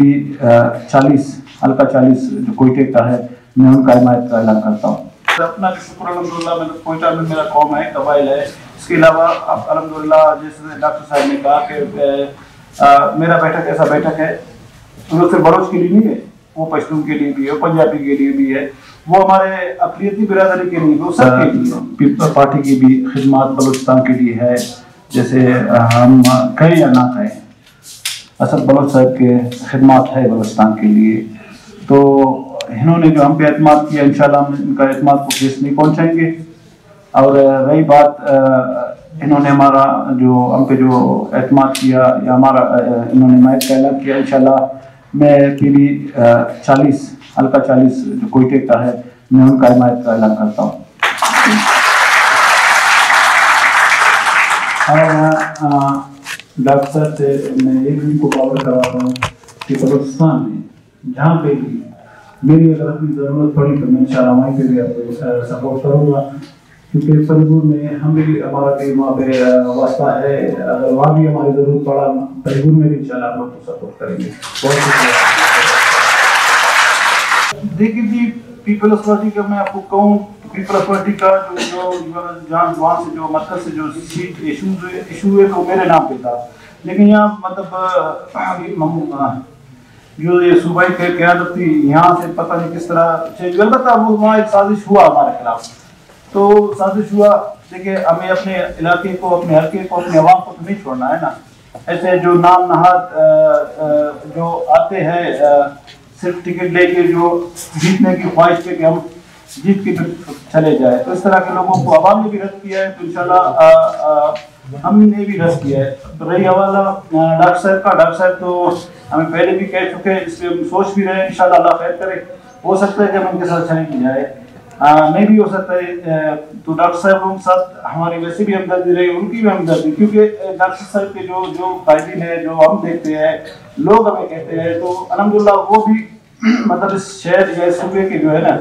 भी 40 हल्का 40 जो कोयटे का है, मैं उनका हिमायत का ऐलान करता हूँ। अपना शुक्र अल्हम्दुलिल्लाह, मैं कोयटा में मेरा कौम है, कबाइल है। इसके अलावा अल्हम्दुलिल्लाह जैसे डॉक्टर साहब ने कहा कि मेरा बैठक ऐसा बैठक है जो सिर्फ बलोच के लिए नहीं है, वो पश्तून के लिए भी है, पंजाबी के लिए भी है, वो हमारे अक़लियती बिरादरी के लिए, वो सब के लिए। पीपल्स पार्टी की भी खिदमत बलूचिस्तान के लिए है, जैसे हम कहें या ना कहें, असद बलोच साहब के खिदमत है बलूचिस्तान के लिए। तो इन्होंने जो हम पे एतमाद किया, इंशाल्लाह हम इनका एतमाद को ठेस नहीं पहुँचाएंगे। और रही बात इन्होंने हमारा जो हम पे जो एतमाद किया या हमारा इन्होंने हिमायत का ऐलान किया, इंशाल्लाह मैं PB 40 हल्का 40 जो कोयटे का है, मैं उनका हिमायत का ऐलान करता हूँ। और डॉक्टर से मैं ये भी उनको कवर कराता हूँ कि बलूचिस्तान में जहाँ पे भी मेरी अगर अपनी ज़रूरत पड़ी तो मैं इंशाल्लाह वहीं पे भी आपको सपोर्ट करूँगा, क्योंकि परिपूर में हम भी हमारा भी वहाँ पे वास्ता है। अगर वहाँ भी हमारी ज़रूरत पड़ा परिपूर में भी इंशाल्लाह आप लोग को सपोर्ट करेंगे। बहुत शुक्रिया। देखिए जी, पीपल्स पार्टी का मैं आपको कहूँ, पीपल्स पार्टी का जो जहाँ वहाँ से जो मरकज़ से जो सीट इशू है तो मेरे नाम पे था, लेकिन यहाँ मतलब जो ये सूबाई के क़यादत थी यहाँ से पता नहीं किस तरह चेंज, अलबत्ता वो वहाँ एक साजिश हुआ हमारे खिलाफ। तो साजिश हुआ, देखिए हमें अपने इलाके को, अपने हल्के को, अपने अवाम को तो नहीं छोड़ना है ना। ऐसे जो नाम नहाद जो आते हैं सिर्फ टिकट लेके जो जीतने की ख्वाहिश पे कि हम जीत के चले जाए, तो इस तरह के लोगों को अवाम ने भी रद्द किया है, तो इंशाल्लाह हमने भी रद्द किया है। तो रही हवाला डॉक्टर साहब का, डॉक्टर साहब तो हमें पहले भी कह चुके हैं, इसलिए हम सोच भी रहे हैं इंशाल्लाह अल्लाह खैर करे। हो सकता है कि हम उनके साथ चले भी जाए, नहीं भी हो सकता है। तो डॉक्टर साहब के साथ हमारी वैसे भी हमदर्दी रही, उनकी भी हमदर्दी, क्योंकि डॉक्टर साहब के जो कायदीन है, जो हम देखते हैं, लोग हमें कहते हैं, तो अल्हम्दुलिल्लाह वो भी मतलब इस शहर या सूबे के जो है ना,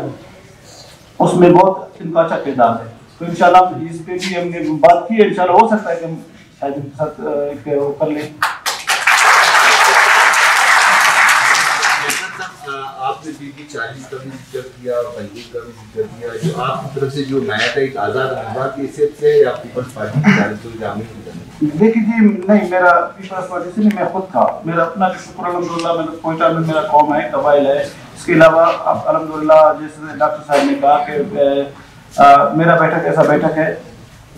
उसमें बहुत इनका अच्छा किरदार है। तो इंशाल्लाह इस पे भी हमने बात की है, इंशाल्लाह हो सकता है कि हम शायद इनके साथ कर लें। आपने PB 40 का भी जिक्र किया, 25 का भी जिक्र किया, जो आपकी तरफ से जो नया था एक आज़ाद उम्मीदवार की हैसियत से या पीपल्स पार्टी की जानिब से जामिल की? देखिए जी, नहीं, मेरा पीपल्स पार्टी से नहीं, मैं खुद था। मेरा अपना शुक्र अल्हम्दुलिल्लाह, मैं कोयटा में मेरा कौम है, कबाइल है। इसके अलावा अल्हम्दुलिल्लाह जैसे डॉक्टर साहब ने कहा कि मेरा बैठक ऐसा बैठक है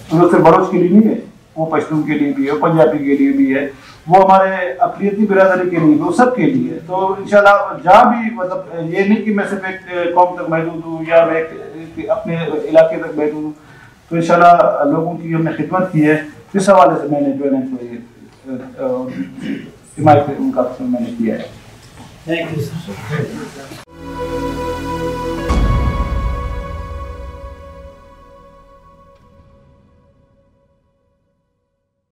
जो सिर्फ बलोच के लिए नहीं है, वो पश्तून के लिए भी है, पंजाबी के लिए भी है, वो हमारे अक़लियती बिरादरी के लिए, वो सब के लिए। तो इंशाल्लाह जहाँ भी मतलब ये नहीं कि मैं सिर्फ एक कौम तक महदूद हूँ या मैं अपने इलाके तक महदूद हूँ, तो इंशाल्लाह लोगों की हमने खिदमत की है। इस हवाले से मैंने जो है ना हिमायत उनका मैंने किया है। Thank you sir.